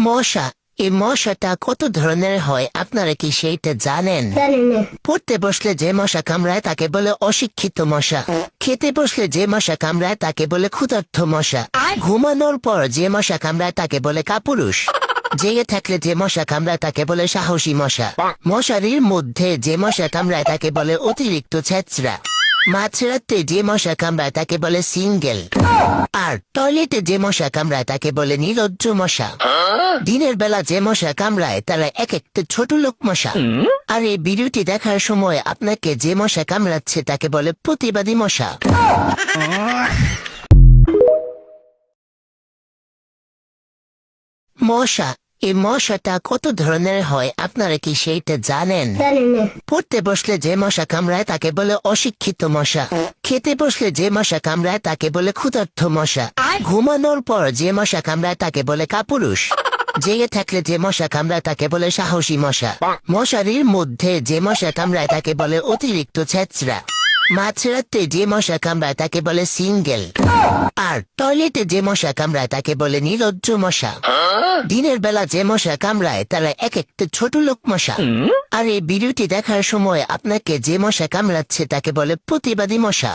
মশা। এই মশাটা কত ধরনের হয় আপনারা কি সেইটা জানেন? পড়তে বসলে যে মশা কামড়ায় তাকে বলে অশিক্ষিত মশা। খেতে বসলে যে মশা কামড়ায় তাকে বলে ক্ষুধার্ত মশা। ঘুমানোর পর যে মশা কামড়ায় তাকে বলে কাপুরুষ। জেগে থাকলে যে মশা কামড়ায় তাকে বলে সাহসী মশা। মশারির মধ্যে যে মশা কামড়ায় তাকে বলে অতিরিক্ত ছেঁচড়া। মাঝরাতে যে মশা কামড়ায় তাকে বলে সিঙ্গেল। আর টয়লেটে যে মশা কামড়ায় তাকে বলে নির্লজ্জ মশা। দিনের বেলা যে মশা কামড়ায় তারা এক একটা ছোট লোক মশা। আর এই ভিডিওটি দেখার সময় আপনাকে যে মশা কামড়াচ্ছে তাকে বলে প্রতিবাদী মশা। মশা। এই মশাটা কত ধরনের হয় আপনারা কি সেইটা জানেন? পড়তে বসলে যে মশা কামড়ায় তাকে বলে অশিক্ষিত মশা। খেতে বসলে যে মশা কামড়ায় তাকে বলে ক্ষুধার্ত মশা। ঘুমানোর পর যে মশা কামড়ায় তাকে বলে কাপুরুষ। জেগে থাকলে যে মশা কামড়ায় তাকে বলে সাহসী মশা। মশারির মধ্যে যে মশা কামড়ায় তাকে বলে অতিরিক্ত ছেঁচড়া। মাঝরাতে যে মশা কামড়ায় তাকে বলে সিঙ্গেল। আর টয়লেটে যে মশা কামড়ায় তাকে বলে নির্লজ্জ মশা। দিনের বেলা যে মশা কামড়ায় তারা এক একটা ছোট লোক মশা। আর এই ভিডিওটি দেখার সময় আপনাকে যে মশা কামড়াচ্ছে তাকে বলে প্রতিবাদী মশা।